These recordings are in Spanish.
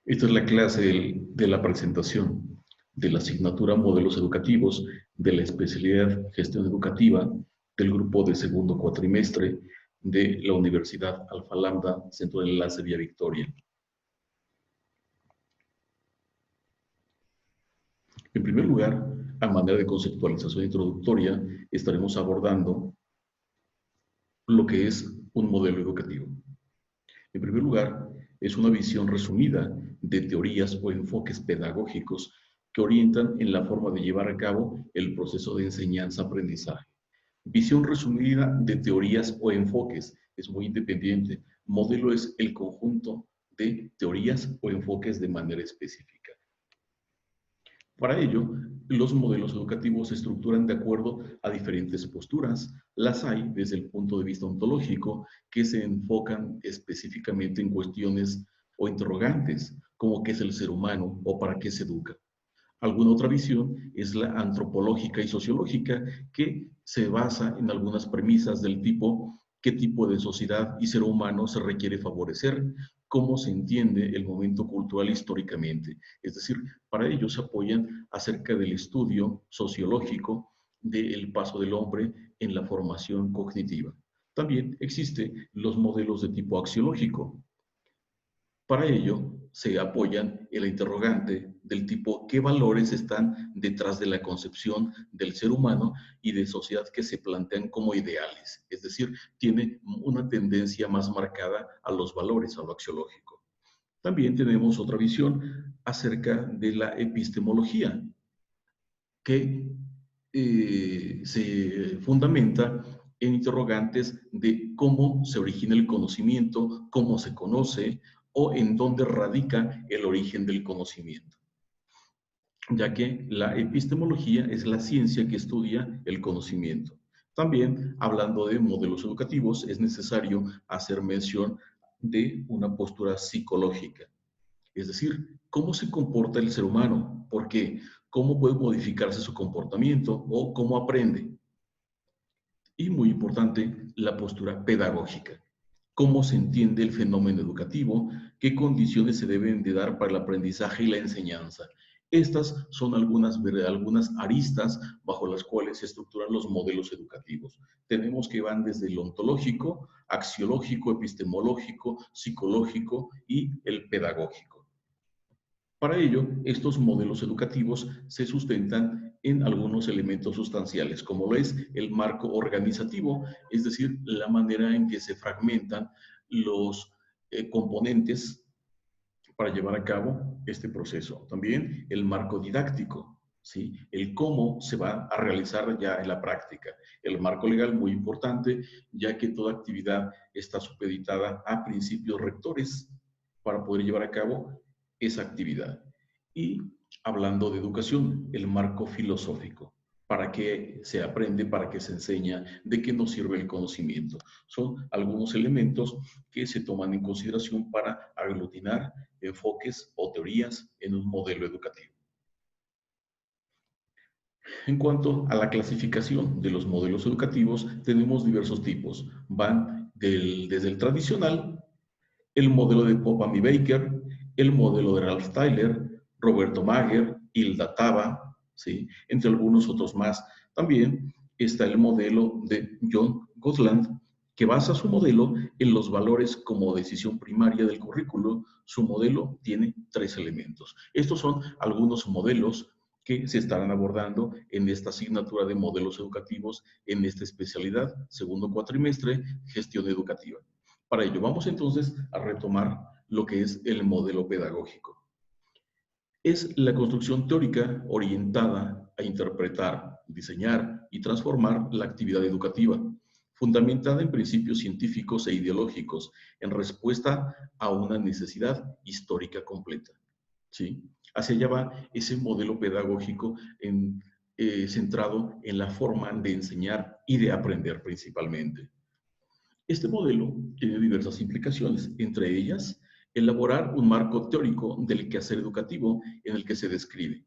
Esta es la clase de la presentación de la asignatura Modelos Educativos de la especialidad Gestión Educativa del grupo de segundo cuatrimestre de la Universidad Alfa Lambda, Centro de Enlace Vía Victoria. En primer lugar, a manera de conceptualización introductoria, estaremos abordando lo que es un modelo educativo. En primer lugar, es una visión resumida de teorías o enfoques pedagógicos que orientan en la forma de llevar a cabo el proceso de enseñanza-aprendizaje. Visión resumida de teorías o enfoques es muy independiente. Modelo es el conjunto de teorías o enfoques de manera específica. Para ello, los modelos educativos se estructuran de acuerdo a diferentes posturas. Las hay desde el punto de vista ontológico que se enfocan específicamente en cuestiones o interrogantes, como qué es el ser humano o para qué se educa. Alguna otra visión es la antropológica y sociológica, que se basa en algunas premisas del tipo qué tipo de sociedad y ser humano se requiere favorecer, cómo se entiende el momento cultural históricamente. Es decir, para ello se apoyan acerca del estudio sociológico del paso del hombre en la formación cognitiva. También existen los modelos de tipo axiológico. Para ello, se apoyan en la interrogante del tipo ¿qué valores están detrás de la concepción del ser humano y de sociedad que se plantean como ideales? Es decir, tiene una tendencia más marcada a los valores, a lo axiológico. También tenemos otra visión acerca de la epistemología, que se fundamenta en interrogantes de cómo se origina el conocimiento, cómo se conoce o en dónde radica el origen del conocimiento, ya que la epistemología es la ciencia que estudia el conocimiento. También, hablando de modelos educativos, es necesario hacer mención de una postura psicológica, es decir, cómo se comporta el ser humano, por qué, cómo puede modificarse su comportamiento o cómo aprende. Y muy importante, la postura pedagógica. Cómo se entiende el fenómeno educativo, qué condiciones se deben de dar para el aprendizaje y la enseñanza. Estas son algunas aristas bajo las cuales se estructuran los modelos educativos. Tenemos que van desde el ontológico, axiológico, epistemológico, psicológico y el pedagógico. Para ello, estos modelos educativos se sustentan en algunos elementos sustanciales, como lo es el marco organizativo, es decir, la manera en que se fragmentan los componentes para llevar a cabo este proceso. También el marco didáctico, ¿sí? El cómo se va a realizar ya en la práctica. El marco legal, muy importante, ya que toda actividad está supeditada a principios rectores para poder llevar a cabo esa actividad. Y hablando de educación, el marco filosófico. ¿Para qué se aprende? ¿Para qué se enseña? ¿De qué nos sirve el conocimiento? Son algunos elementos que se toman en consideración para aglutinar enfoques o teorías en un modelo educativo. En cuanto a la clasificación de los modelos educativos, tenemos diversos tipos. Van desde el tradicional, el modelo de Popham y Baker, el modelo de Ralph Tyler, Roberto Mager, Hilda Taba, ¿sí? Entre algunos otros más. También está el modelo de John Gottland, que basa su modelo en los valores como decisión primaria del currículo. Su modelo tiene 3 elementos. Estos son algunos modelos que se estarán abordando en esta asignatura de modelos educativos en esta especialidad, segundo cuatrimestre, gestión educativa. Para ello, vamos entonces a retomar lo que es el modelo pedagógico. Es la construcción teórica orientada a interpretar, diseñar y transformar la actividad educativa, fundamentada en principios científicos e ideológicos, en respuesta a una necesidad histórica completa. ¿Sí? Hacia allá va ese modelo pedagógico centrado en la forma de enseñar y de aprender principalmente. Este modelo tiene diversas implicaciones, entre ellas, elaborar un marco teórico del quehacer educativo en el que se describe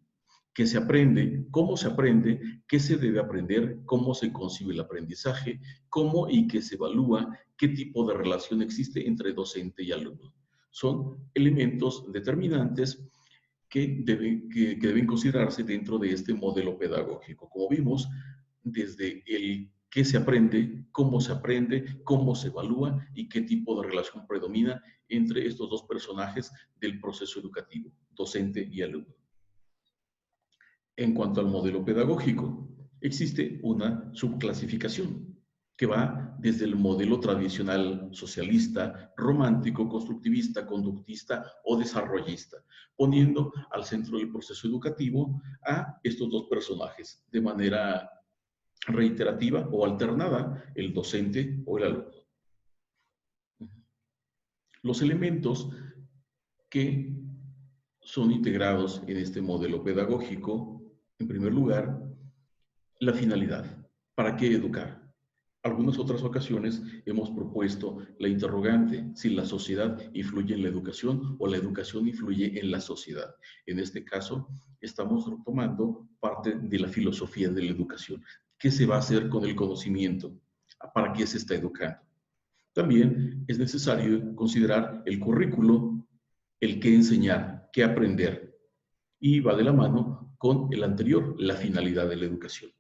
qué se aprende, cómo se aprende, qué se debe aprender, cómo se concibe el aprendizaje, cómo y qué se evalúa, qué tipo de relación existe entre docente y alumno. Son elementos determinantes que deben considerarse dentro de este modelo pedagógico. Como vimos, desde el qué se aprende, cómo se evalúa y qué tipo de relación predomina entre estos dos personajes del proceso educativo, docente y alumno. En cuanto al modelo pedagógico, existe una subclasificación que va desde el modelo tradicional socialista, romántico, constructivista, conductista o desarrollista, poniendo al centro del proceso educativo a estos dos personajes de manera reiterativa o alternada, el docente o el alumno. Los elementos que son integrados en este modelo pedagógico, en primer lugar, la finalidad. ¿Para qué educar? Algunas otras ocasiones hemos propuesto la interrogante, si la sociedad influye en la educación o la educación influye en la sociedad. En este caso, estamos tomando parte de la filosofía de la educación. ¿Qué se va a hacer con el conocimiento? ¿Para qué se está educando? También es necesario considerar el currículo, el qué enseñar, qué aprender. Y va de la mano con el anterior, la finalidad de la educación.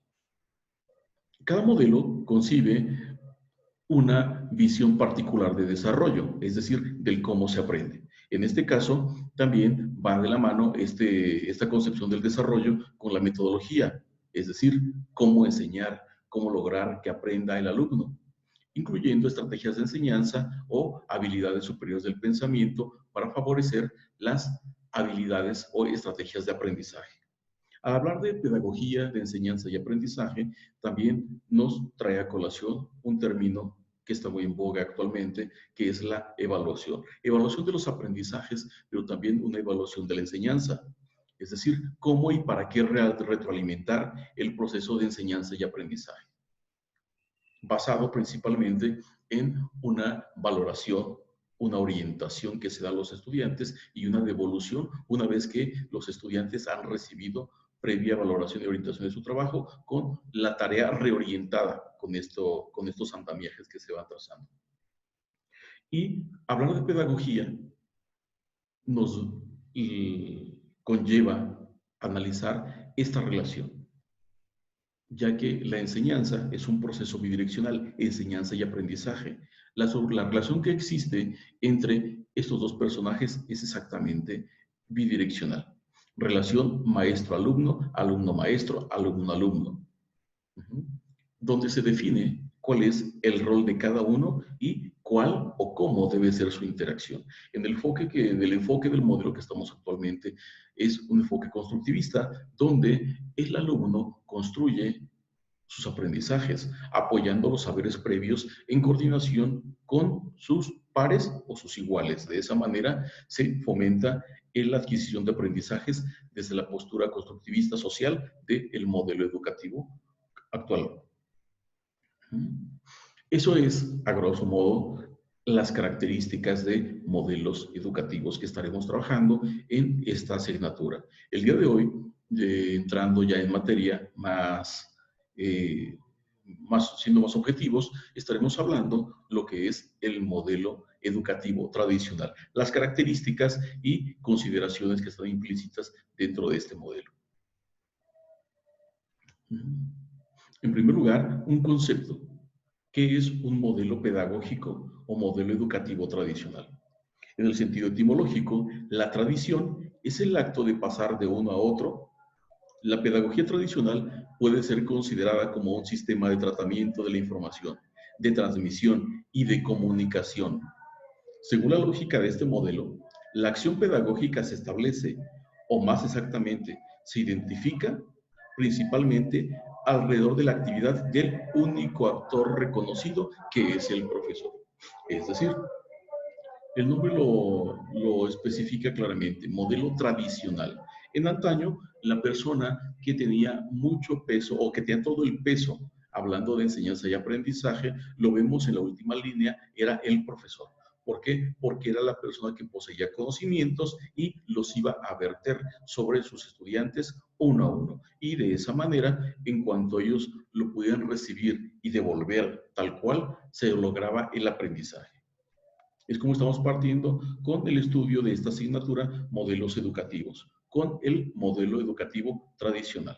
Cada modelo concibe una visión particular de desarrollo, es decir, del cómo se aprende. En este caso, también va de la mano esta concepción del desarrollo con la metodología, es decir, cómo enseñar, cómo lograr que aprenda el alumno, incluyendo estrategias de enseñanza o habilidades superiores del pensamiento para favorecer las habilidades o estrategias de aprendizaje. Al hablar de pedagogía, de enseñanza y aprendizaje, también nos trae a colación un término que está muy en boga actualmente, que es la evaluación. Evaluación de los aprendizajes, pero también una evaluación de la enseñanza. Es decir, cómo y para qué retroalimentar el proceso de enseñanza y aprendizaje. Basado principalmente en una valoración, una orientación que se da a los estudiantes y una devolución una vez que los estudiantes han recibido previa valoración y orientación de su trabajo con la tarea reorientada con estos andamiajes que se van trazando. Y hablar de pedagogía nos conlleva analizar esta relación, ya que la enseñanza es un proceso bidireccional, enseñanza y aprendizaje. La relación que existe entre estos dos personajes es exactamente bidireccional. Relación maestro-alumno, alumno-maestro, alumno-alumno, donde se define cuál es el rol de cada uno y cuál o cómo debe ser su interacción. En el enfoque del modelo que estamos actualmente es un enfoque constructivista, donde el alumno construye sus aprendizajes, apoyando los saberes previos en coordinación con sus pares o sus iguales. De esa manera se fomenta la adquisición de aprendizajes desde la postura constructivista social del modelo educativo actual. Eso es, a grosso modo, las características de modelos educativos que estaremos trabajando en esta asignatura. El día de hoy, entrando ya en materia siendo más objetivos, estaremos hablando lo que es el modelo educativo tradicional, las características y consideraciones que están implícitas dentro de este modelo. En primer lugar, un concepto. ¿Qué es un modelo pedagógico o modelo educativo tradicional? En el sentido etimológico, la tradición es el acto de pasar de uno a otro. La pedagogía tradicional puede ser considerada como un sistema de tratamiento de la información, de transmisión y de comunicación. Según la lógica de este modelo, la acción pedagógica se establece, o más exactamente, se identifica principalmente alrededor de la actividad del único actor reconocido, que es el profesor. Es decir, el nombre lo especifica claramente, modelo tradicional. En antaño, la persona que tenía mucho peso o que tenía todo el peso, hablando de enseñanza y aprendizaje, lo vemos en la última línea, era el profesor. ¿Por qué? Porque era la persona que poseía conocimientos y los iba a verter sobre sus estudiantes uno a uno. Y de esa manera, en cuanto ellos lo pudieran recibir y devolver tal cual, se lograba el aprendizaje. Es como estamos partiendo con el estudio de esta asignatura, modelos educativos, con el modelo educativo tradicional.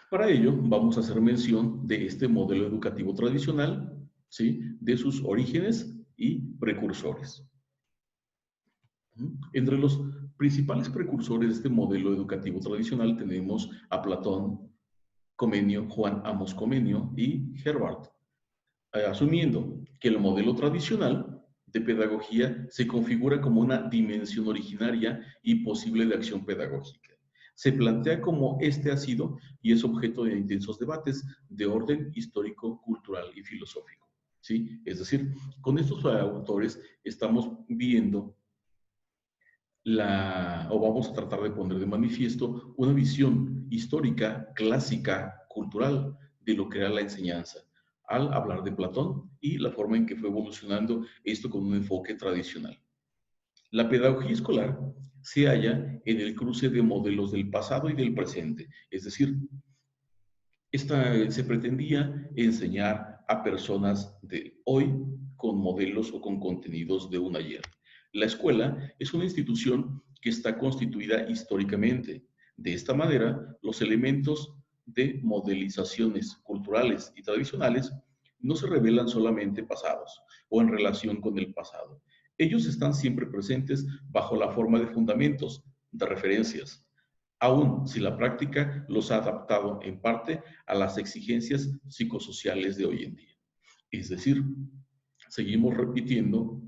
Para ello, vamos a hacer mención de este modelo educativo tradicional, ¿sí? De sus orígenes y precursores. Entre los principales precursores de este modelo educativo tradicional tenemos a Platón, Comenio, Juan Amos Comenio y Herbart, asumiendo que el modelo tradicional de pedagogía se configura como una dimensión originaria y posible de acción pedagógica. Se plantea como este ha sido y es objeto de intensos debates de orden histórico, cultural y filosófico. ¿Sí? Es decir, con estos autores estamos viendo o vamos a tratar de poner de manifiesto una visión histórica, clásica, cultural de lo que era la enseñanza, al hablar de Platón y la forma en que fue evolucionando esto con un enfoque tradicional. La pedagogía escolar se halla en el cruce de modelos del pasado y del presente, es decir, se pretendía enseñar a personas de hoy con modelos o con contenidos de un ayer. La escuela es una institución que está constituida históricamente. De esta manera, los elementos de modelizaciones culturales y tradicionales no se revelan solamente pasados o en relación con el pasado. Ellos están siempre presentes bajo la forma de fundamentos, de referencias, aun si la práctica los ha adaptado en parte a las exigencias psicosociales de hoy en día. Es decir, seguimos repitiendo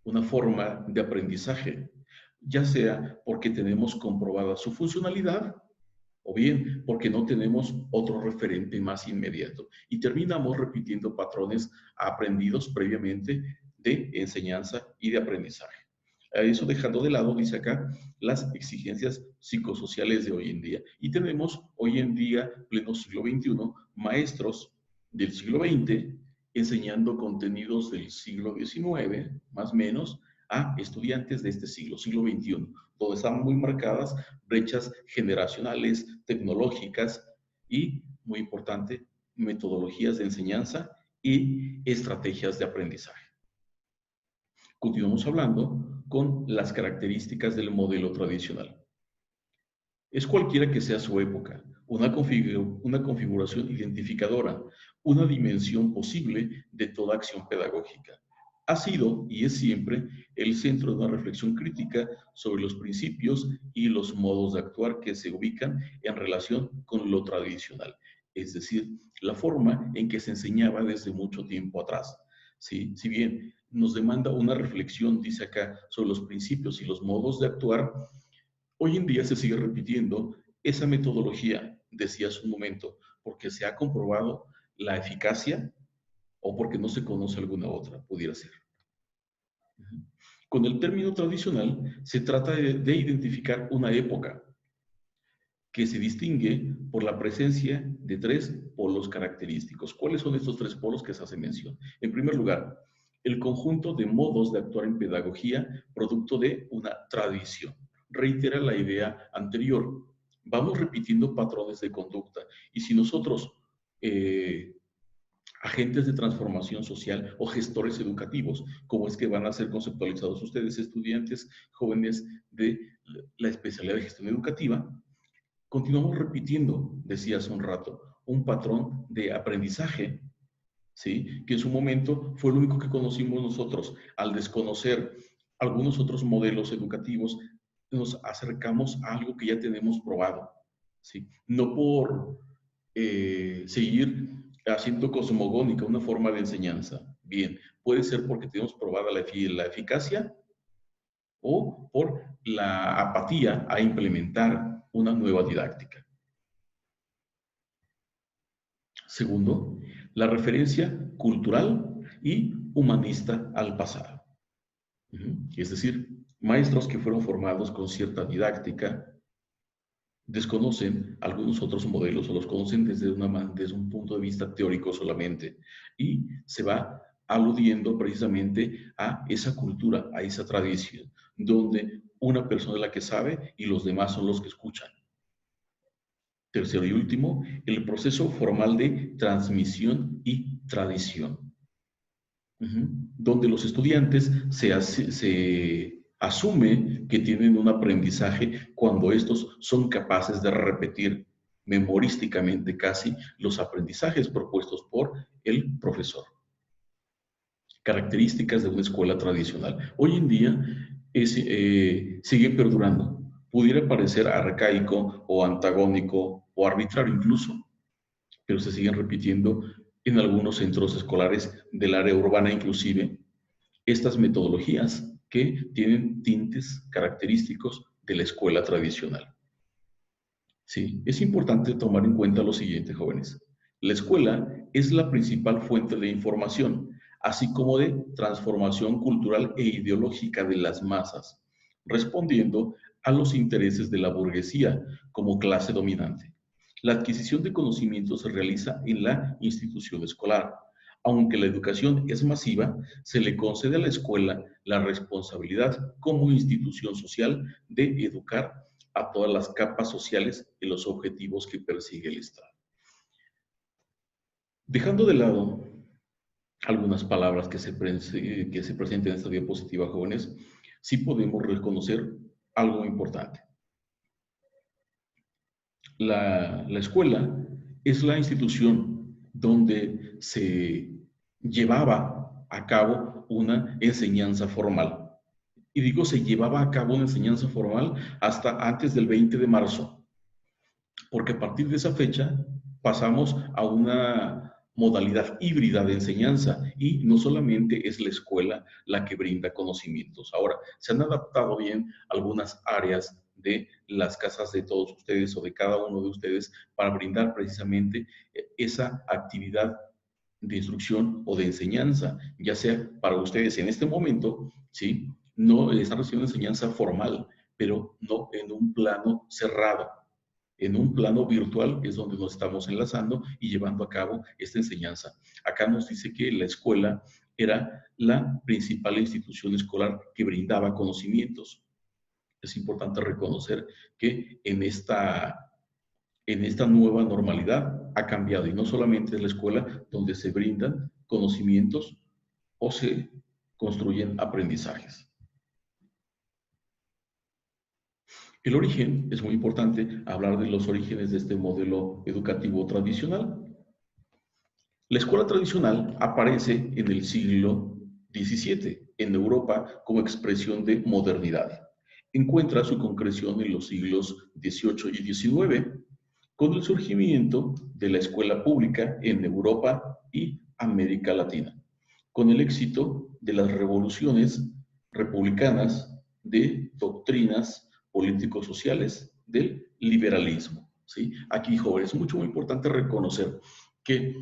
una forma de aprendizaje, ya sea porque tenemos comprobada su funcionalidad o bien porque no tenemos otro referente más inmediato y terminamos repitiendo patrones aprendidos previamente de enseñanza y de aprendizaje. Eso dejando de lado, dice acá, las exigencias psicosociales de hoy en día. Y tenemos hoy en día, pleno siglo XXI, maestros del siglo XX enseñando contenidos del siglo XIX, más o menos, a estudiantes de este siglo, siglo XXI, donde están muy marcadas brechas generacionales, tecnológicas y, muy importante, metodologías de enseñanza y estrategias de aprendizaje. Continuamos hablando con las características del modelo tradicional. Es cualquiera que sea su época, una configuración identificadora, una dimensión posible de toda acción pedagógica. Ha sido y es siempre el centro de una reflexión crítica sobre los principios y los modos de actuar que se ubican en relación con lo tradicional, es decir, la forma en que se enseñaba desde mucho tiempo atrás. ¿Sí? Si bien nos demanda una reflexión, dice acá, sobre los principios y los modos de actuar, hoy en día se sigue repitiendo esa metodología, decía hace un momento, porque se ha comprobado la eficacia o porque no se conoce alguna otra, pudiera ser. Con el término tradicional se trata de identificar una época que se distingue por la presencia de tres polos característicos. ¿Cuáles son estos tres polos que se hace mención? En primer lugar, el conjunto de modos de actuar en pedagogía producto de una tradición. Reitera la idea anterior. Vamos repitiendo patrones de conducta y si nosotros, agentes de transformación social o gestores educativos, como es que van a ser conceptualizados ustedes, estudiantes jóvenes de la especialidad de gestión educativa, continuamos repitiendo, decía hace un rato, un patrón de aprendizaje, ¿sí? Que en su momento fue lo único que conocimos nosotros. Al desconocer algunos otros modelos educativos, nos acercamos a algo que ya tenemos probado, ¿sí? No por seguir haciendo cosmogónica una forma de enseñanza. Bien, puede ser porque tenemos probada la eficacia o por la apatía a implementar una nueva didáctica. Segundo, la referencia cultural y humanista al pasado. Es decir, maestros que fueron formados con cierta didáctica desconocen algunos otros modelos o los conocen desde un punto de vista teórico solamente y se va aludiendo precisamente a esa cultura, a esa tradición, donde una persona es la que sabe y los demás son los que escuchan. Tercero y último, el proceso formal de transmisión y tradición. donde los estudiantes se asume que tienen un aprendizaje cuando estos son capaces de repetir memorísticamente casi los aprendizajes propuestos por el profesor. Características de una escuela tradicional. Hoy en día sigue perdurando. Pudiera parecer arcaico o antagónico o arbitrario incluso, pero se siguen repitiendo en algunos centros escolares del área urbana inclusive estas metodologías que tienen tintes característicos de la escuela tradicional. Sí, es importante tomar en cuenta lo siguiente, jóvenes. La escuela es la principal fuente de información, así como de transformación cultural e ideológica de las masas, respondiendo a los intereses de la burguesía como clase dominante. La adquisición de conocimiento se realiza en la institución escolar. Aunque la educación es masiva, se le concede a la escuela la responsabilidad como institución social de educar a todas las capas sociales y los objetivos que persigue el Estado. Dejando de lado algunas palabras que se presenten en esta diapositiva, jóvenes, sí podemos reconocer algo importante. La escuela es la institución donde se llevaba a cabo una enseñanza formal. Y digo, se llevaba a cabo una enseñanza formal hasta antes del 20 de marzo, porque a partir de esa fecha pasamos a una modalidad híbrida de enseñanza y no solamente es la escuela la que brinda conocimientos. Ahora, se han adaptado bien algunas áreas de las casas de todos ustedes o de cada uno de ustedes para brindar precisamente esa actividad de instrucción o de enseñanza, ya sea para ustedes en este momento, ¿sí? No están recibiendo enseñanza formal, pero no en un plano cerrado. En un plano virtual es donde nos estamos enlazando y llevando a cabo esta enseñanza. Acá nos dice que la escuela era la principal institución escolar que brindaba conocimientos. Es importante reconocer que en esta nueva normalidad ha cambiado y no solamente es la escuela donde se brindan conocimientos o se construyen aprendizajes. El origen, es muy importante hablar de los orígenes de este modelo educativo tradicional. La escuela tradicional aparece en el siglo XVII en Europa como expresión de modernidad. Encuentra su concreción en los siglos XVIII y XIX con el surgimiento de la escuela pública en Europa y América Latina, con el éxito de las revoluciones republicanas de doctrinas políticos sociales del liberalismo. ¿Sí? Aquí, jóvenes, es muy importante reconocer que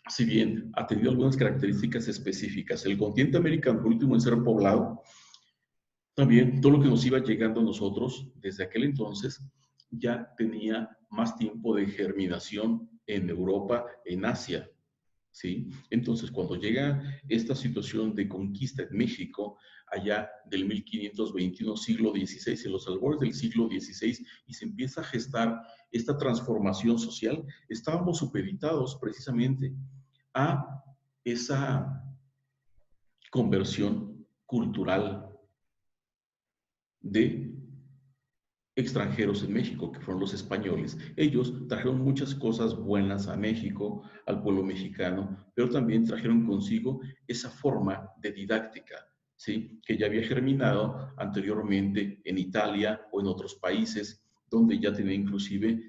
si bien ha tenido algunas características específicas, el continente americano, por último en ser poblado, también todo lo que nos iba llegando a nosotros desde aquel entonces ya tenía más tiempo de germinación en Europa, en Asia, ¿sí? Entonces, cuando llega esta situación de conquista en México, allá del 1521, siglo XVI, en los albores del siglo XVI, y se empieza a gestar esta transformación social, estábamos supeditados precisamente a esa conversión cultural de extranjeros en México, que fueron los españoles. Ellos trajeron muchas cosas buenas a México, al pueblo mexicano, pero también trajeron consigo esa forma de didáctica, ¿sí? Que ya había germinado anteriormente en Italia o en otros países, donde ya tenía inclusive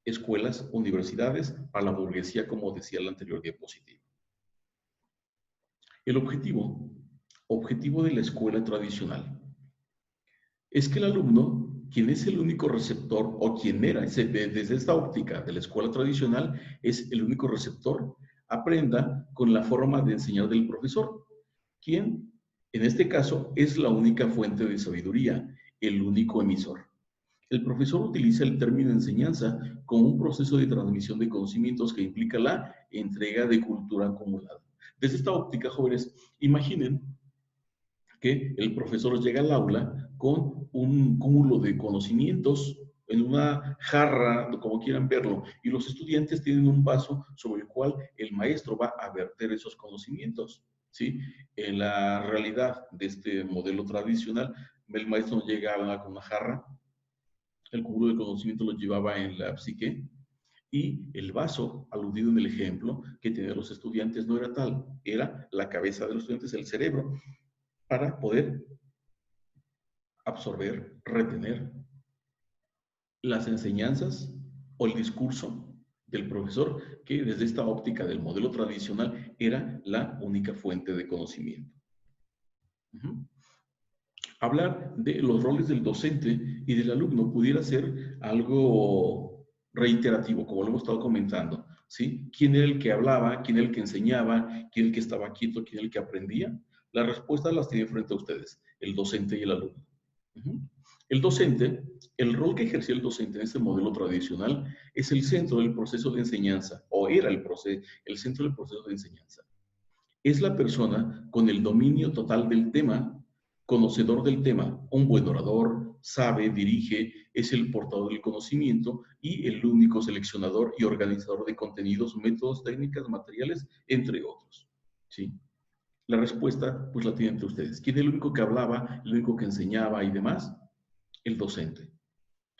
escuelas, universidades para la burguesía, como decía la anterior diapositiva. El objetivo de la escuela tradicional es que el alumno, quien es el único receptor, o quien era desde esta óptica de la escuela tradicional, es el único receptor, aprenda con la forma de enseñar del profesor, quien en este caso es la única fuente de sabiduría, el único emisor. El profesor utiliza el término enseñanza como un proceso de transmisión de conocimientos que implica la entrega de cultura acumulada. Desde esta óptica, jóvenes, imaginen que el profesor llega al aula con un cúmulo de conocimientos en una jarra, como quieran verlo, y los estudiantes tienen un vaso sobre el cual el maestro va a verter esos conocimientos. ¿sí? En la realidad de este modelo tradicional, el maestro no llegaba con una jarra, el cúmulo de conocimiento lo llevaba en la psique, y el vaso, aludido en el ejemplo que tenían los estudiantes, no era tal, era la cabeza de los estudiantes, el cerebro, para poder absorber, retener las enseñanzas o el discurso del profesor, que desde esta óptica del modelo tradicional era la única fuente de conocimiento. Hablar de los roles del docente y del alumno pudiera ser algo reiterativo, como lo hemos estado comentando, ¿sí? ¿Quién era el que hablaba? ¿Quién era el que enseñaba? ¿Quién era el que estaba quieto? ¿Quién era el que aprendía? Las respuestas las tiene frente a ustedes, el docente y el alumno. El docente, el rol que ejercía el docente en este modelo tradicional es el centro del proceso de enseñanza, o era el centro del proceso de enseñanza. Es la persona con el dominio total del tema, conocedor del tema, un buen orador, sabe, dirige, es el portador del conocimiento y el único seleccionador y organizador de contenidos, métodos, técnicas, materiales, entre otros. ¿Sí? La respuesta, pues la tienen entre ustedes. ¿Quién es el único que hablaba, el único que enseñaba y demás? El docente.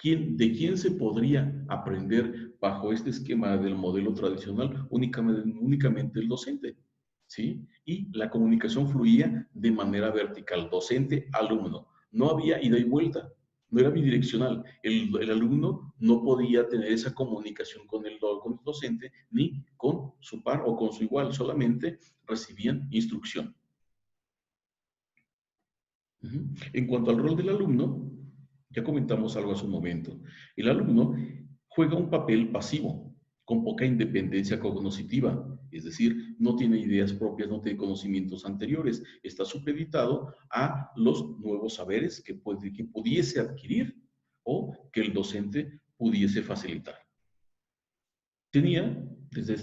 ¿De quién se podría aprender bajo este esquema del modelo tradicional? Únicamente el docente, ¿sí? Y la comunicación fluía de manera vertical, docente-alumno. No había ida y vuelta, no era bidireccional. El alumno no podía tener esa comunicación con el docente ni con su par o con su igual, solamente recibían instrucción. En cuanto al rol del alumno, ya comentamos algo hace un momento. El alumno juega un papel pasivo, con poca independencia cognitiva, es decir, no tiene ideas propias, no tiene conocimientos anteriores, está supeditado a los nuevos saberes que pudiese adquirir o que el docente pudiese facilitar. Tenía, desde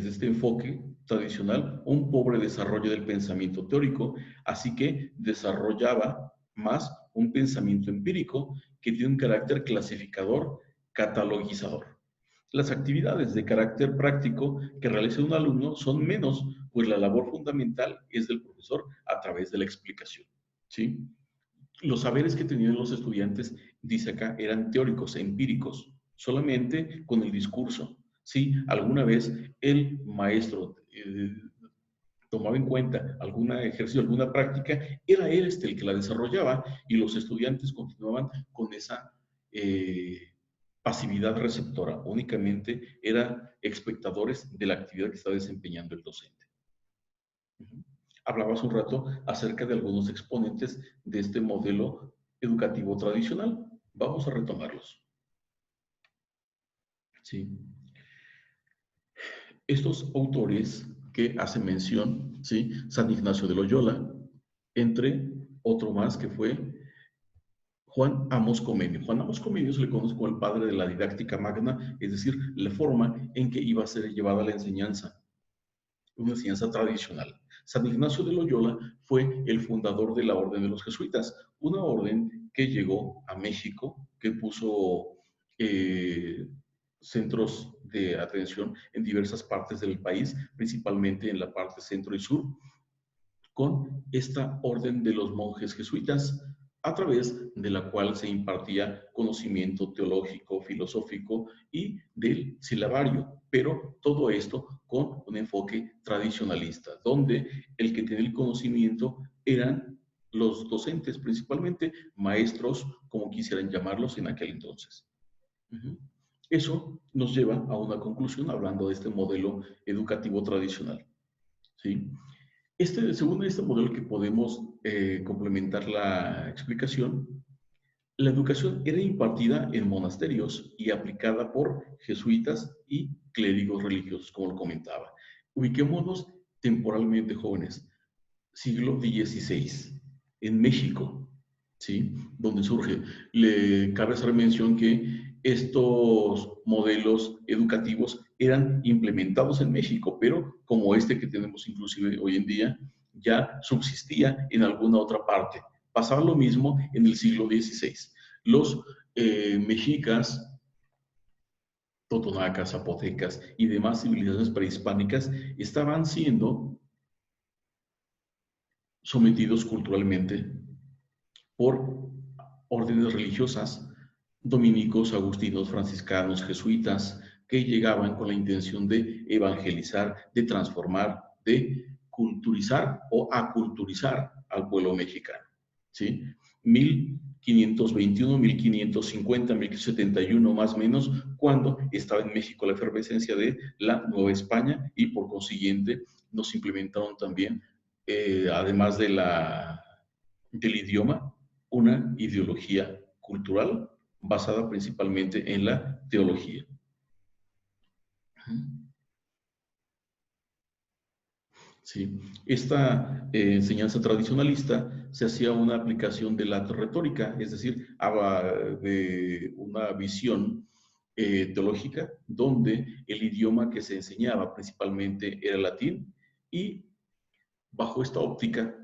este enfoque tradicional, un pobre desarrollo del pensamiento teórico, así que desarrollaba más un pensamiento empírico que tiene un carácter clasificador, catalogizador. Las actividades de carácter práctico que realiza un alumno son menos, pues la labor fundamental es del profesor a través de la explicación. ¿Sí? Los saberes que tenían los estudiantes, dice acá, eran teóricos, empíricos, solamente con el discurso. Sí, alguna vez el maestro tomaba en cuenta algún ejercicio, alguna práctica, era él el que la desarrollaba y los estudiantes continuaban con esa pasividad receptora. Únicamente eran espectadores de la actividad que está desempeñando el docente. Hablaba hace un rato acerca de algunos exponentes de este modelo educativo tradicional. Vamos a retomarlos. ¿Sí? Estos autores que hacen mención, ¿sí? San Ignacio de Loyola, entre otro más que fue Juan Amos Comenio. Juan Amos Comenio se le conoce como el padre de la didáctica magna, es decir, la forma en que iba a ser llevada la enseñanza, una enseñanza tradicional. San Ignacio de Loyola fue el fundador de la Orden de los Jesuitas, una orden que llegó a México, que puso centros de atención en diversas partes del país, principalmente en la parte centro y sur, con esta orden de los monjes jesuitas, a través de la cual se impartía conocimiento teológico, filosófico y del silabario, pero todo esto con un enfoque tradicionalista, donde el que tenía el conocimiento eran los docentes, principalmente maestros, como quisieran llamarlos en aquel entonces. Eso nos lleva a una conclusión hablando de este modelo educativo tradicional. ¿Sí? Según este modelo que podemos complementar la explicación, la educación era impartida en monasterios y aplicada por jesuitas y clérigos religiosos, como lo comentaba. Ubiquémonos temporalmente, jóvenes, siglo XVI, en México, ¿sí? Donde surge. Le cabe hacer mención que estos modelos educativos eran implementados en México, pero como este que tenemos inclusive hoy en día, ya subsistía en alguna otra parte. Pasaba lo mismo en el siglo XVI. Los mexicas, totonacas, zapotecas y demás civilizaciones prehispánicas estaban siendo sometidos culturalmente por órdenes religiosas, dominicos, agustinos, franciscanos, jesuitas, que llegaban con la intención de evangelizar, de transformar, de culturizar o aculturizar al pueblo mexicano. ¿Sí? 1521, 1550, 1571 más o menos, cuando estaba en México la efervescencia de la Nueva España y por consiguiente nos implementaron también, además de del idioma, una ideología cultural basada principalmente en la teología. Sí. Esta enseñanza tradicionalista se hacía una aplicación de la retórica, es decir, de una visión teológica donde el idioma que se enseñaba principalmente era el latín y bajo esta óptica,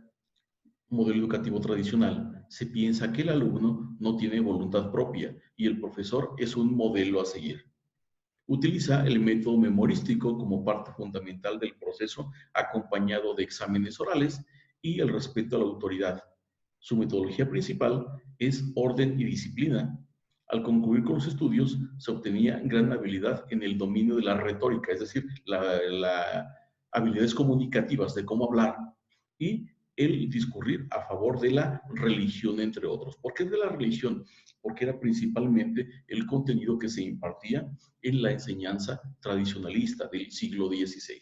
modelo educativo tradicional, se piensa que el alumno no tiene voluntad propia y el profesor es un modelo a seguir. Utiliza el método memorístico como parte fundamental del proceso, acompañado de exámenes orales y el respeto a la autoridad. Su metodología principal es orden y disciplina. Al concluir con los estudios, se obtenía gran habilidad en el dominio de la retórica, es decir, las habilidades comunicativas de cómo hablar y el discurrir a favor de la religión, entre otros. ¿Por qué de la religión? Porque era principalmente el contenido que se impartía en la enseñanza tradicionalista del siglo XVI.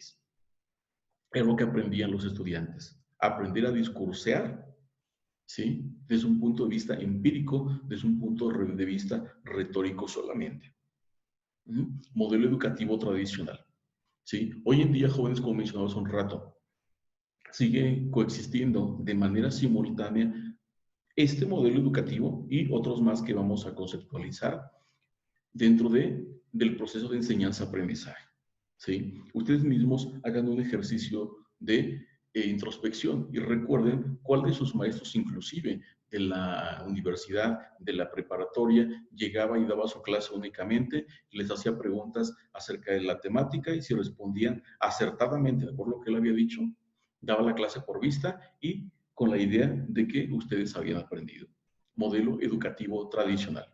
Es lo que aprendían los estudiantes, aprender a discursear, ¿sí? Desde un punto de vista empírico, desde un punto de vista retórico solamente. Modelo educativo tradicional, ¿sí? Hoy en día, jóvenes, como mencionaba hace un rato, sigue coexistiendo de manera simultánea este modelo educativo y otros más que vamos a conceptualizar dentro del proceso de enseñanza-aprendizaje. ¿Sí? Ustedes mismos hagan un ejercicio de introspección y recuerden cuál de sus maestros, inclusive de la universidad, de la preparatoria, llegaba y daba su clase únicamente, les hacía preguntas acerca de la temática y si respondían acertadamente por lo que él había dicho, daba la clase por vista y con la idea de que ustedes habían aprendido. Modelo educativo tradicional.